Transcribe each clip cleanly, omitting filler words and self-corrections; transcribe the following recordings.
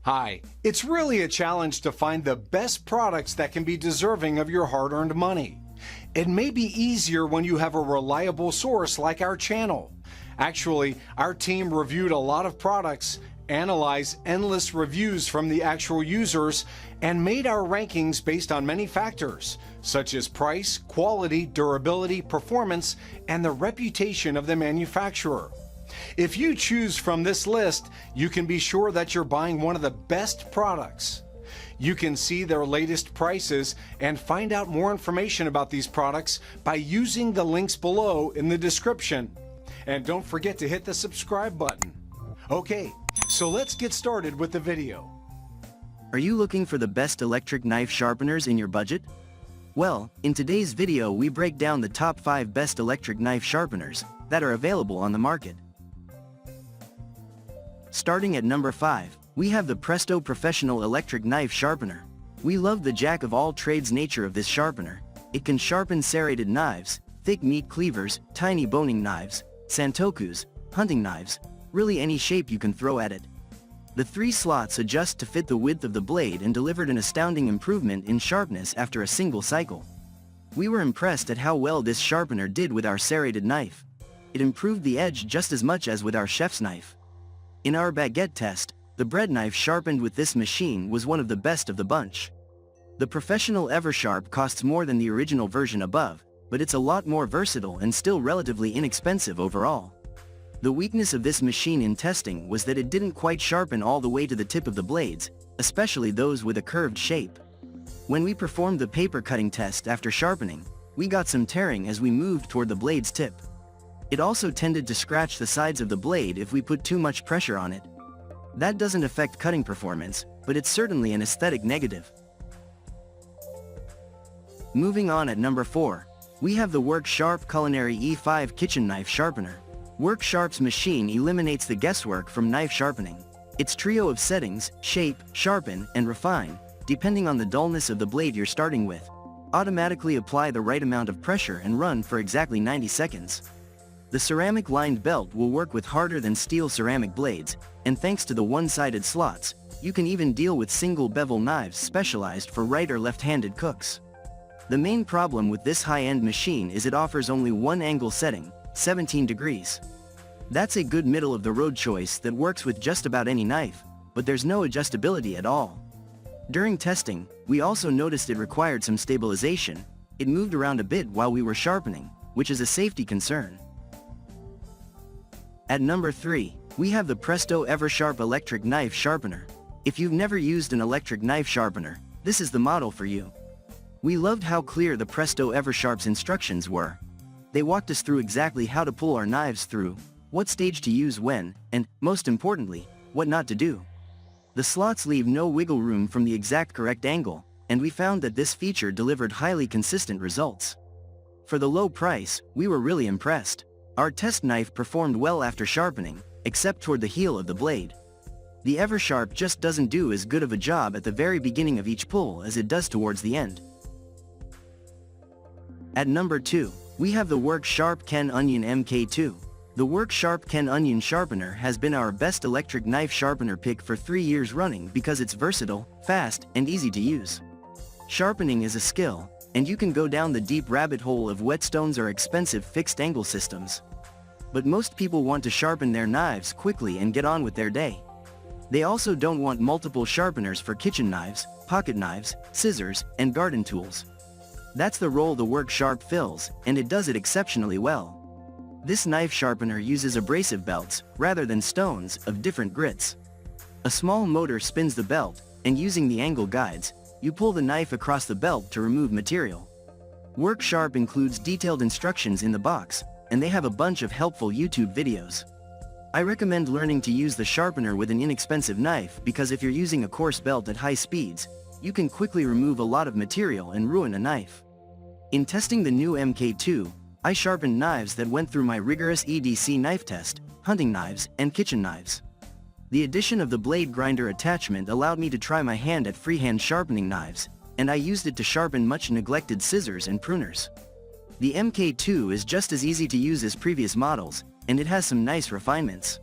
Hi, it's really a challenge to find the best products that can be deserving of your hard-earned money. It may be easier when you have a reliable source like our channel. Actually, our team reviewed a lot of products, analyzed endless reviews from the actual users, and made our rankings based on many factors, such as price, quality, durability, performance, and the reputation of the manufacturer. If you choose from this list, you can be sure that you're buying one of the best products. You can see their latest prices and find out more information about these products by using the links below in the description. And don't forget to hit the subscribe button. Okay, so let's get started with the video. Are you looking for the best electric knife sharpeners in your budget? Well, in today's video we break down the top 5 best electric knife sharpeners that are available on the market. Starting at number 5, we have the Presto Professional Electric Knife Sharpener. We love the jack-of-all-trades nature of this sharpener. It can sharpen serrated knives, thick meat cleavers, tiny boning knives, santokus, hunting knives, really any shape you can throw at it. The 3 slots adjust to fit the width of the blade and delivered an astounding improvement in sharpness after a single cycle. We were impressed at how well this sharpener did with our serrated knife. It improved the edge just as much as with our chef's knife. In our baguette test, the bread knife sharpened with this machine was one of the best of the bunch. The professional EverSharp costs more than the original version above, but it's a lot more versatile and still relatively inexpensive overall. The weakness of this machine in testing was that it didn't quite sharpen all the way to the tip of the blades, especially those with a curved shape. When we performed the paper cutting test after sharpening, we got some tearing as we moved toward the blade's tip. It also tended to scratch the sides of the blade if we put too much pressure on it. That doesn't affect cutting performance, but it's certainly an aesthetic negative. Moving on at number 4, we have the EverSharp Culinary E5 Kitchen Knife Sharpener. EverSharp's machine eliminates the guesswork from knife sharpening. Its trio of settings, shape, sharpen, and refine, depending on the dullness of the blade you're starting with, automatically apply the right amount of pressure and run for exactly 90 seconds. The ceramic-lined belt will work with harder than steel ceramic blades, and thanks to the one-sided slots, you can even deal with single bevel knives specialized for right or left-handed cooks. The main problem with this high-end machine is it offers only one angle setting, 17 degrees. That's a good middle-of-the-road choice that works with just about any knife, but there's no adjustability at all. During testing, we also noticed it required some stabilization. It moved around a bit while we were sharpening, which is a safety concern. At number 3, we have the Presto EverSharp Electric Knife Sharpener. If you've never used an electric knife sharpener, this is the model for you. We loved how clear the Presto EverSharp's instructions were. They walked us through exactly how to pull our knives through, what stage to use when, and, most importantly, what not to do. The slots leave no wiggle room from the exact correct angle, and we found that this feature delivered highly consistent results. For the low price, we were really impressed. Our test knife performed well after sharpening, except toward the heel of the blade. The EverSharp just doesn't do as good of a job at the very beginning of each pull as it does towards the end. At number 2, we have the EverSharp Ken Onion MK2. The EverSharp Ken Onion Sharpener has been our best electric knife sharpener pick for 3 years running because it's versatile, fast, and easy to use. Sharpening is a skill, and you can go down the deep rabbit hole of whetstones or expensive fixed-angle systems. But most people want to sharpen their knives quickly and get on with their day. They also don't want multiple sharpeners for kitchen knives, pocket knives, scissors, and garden tools. That's the role the EverSharp fills, and it does it exceptionally well. This knife sharpener uses abrasive belts, rather than stones, of different grits. A small motor spins the belt, and using the angle guides, you pull the knife across the belt to remove material. EverSharp includes detailed instructions in the box, and they have a bunch of helpful YouTube videos. I recommend learning to use the sharpener with an inexpensive knife because if you're using a coarse belt at high speeds, you can quickly remove a lot of material and ruin a knife. In testing the new MK2, I sharpened knives that went through my rigorous EDC knife test, hunting knives, and kitchen knives. The addition of the blade grinder attachment allowed me to try my hand at freehand sharpening knives, and I used it to sharpen much neglected scissors and pruners. The MK2 is just as easy to use as previous models, and it has some nice refinements.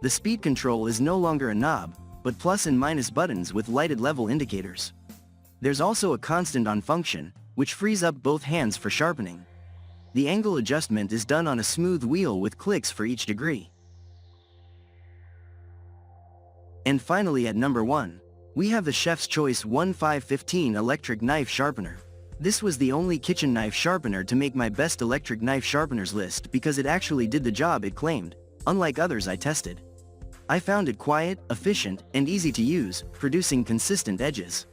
The speed control is no longer a knob, but plus and minus buttons with lighted level indicators. There's also a constant on function, which frees up both hands for sharpening. The angle adjustment is done on a smooth wheel with clicks for each degree. And finally at number 1, we have the Chef's Choice 1515 Electric Knife Sharpener. This was the only kitchen knife sharpener to make my best electric knife sharpeners list because it actually did the job it claimed, unlike others I tested. I found it quiet, efficient, and easy to use, producing consistent edges.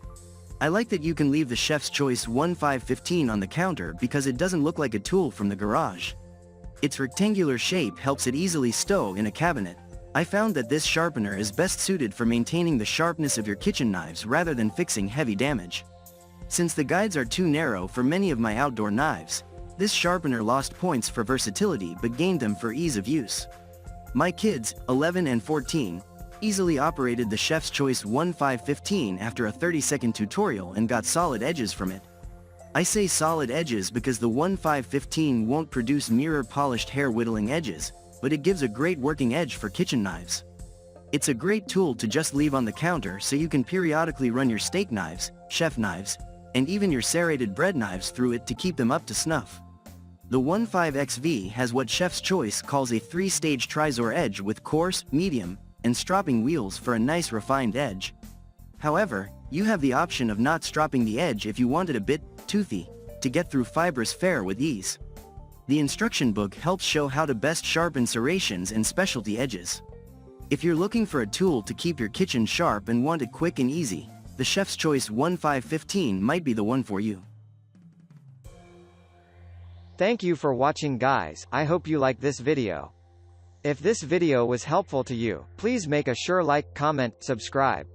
I like that you can leave the Chef's Choice 1515 on the counter because it doesn't look like a tool from the garage. Its rectangular shape helps it easily stow in a cabinet. I found that this sharpener is best suited for maintaining the sharpness of your kitchen knives rather than fixing heavy damage. Since the guides are too narrow for many of my outdoor knives, this sharpener lost points for versatility but gained them for ease of use. My kids, 11 and 14, easily operated the Chef's Choice 1515 after a 30-second tutorial and got solid edges from it. I say solid edges because the 1515 won't produce mirror-polished hair-whittling edges, but it gives a great working edge for kitchen knives. It's a great tool to just leave on the counter so you can periodically run your steak knives, chef knives, and even your serrated bread knives through it to keep them up to snuff. The 15XV has what Chef's Choice calls a 3-stage trisor edge with coarse, medium, and stropping wheels for a nice refined edge. However, you have the option of not stropping the edge if you want it a bit toothy, to get through fibrous fare with ease. The instruction book helps show how to best sharpen serrations and specialty edges. If you're looking for a tool to keep your kitchen sharp and want it quick and easy, the Chef's Choice 1515 might be the one for you. Thank you for watching guys, I hope you like this video. If this video was helpful to you, please make a sure like, comment, subscribe.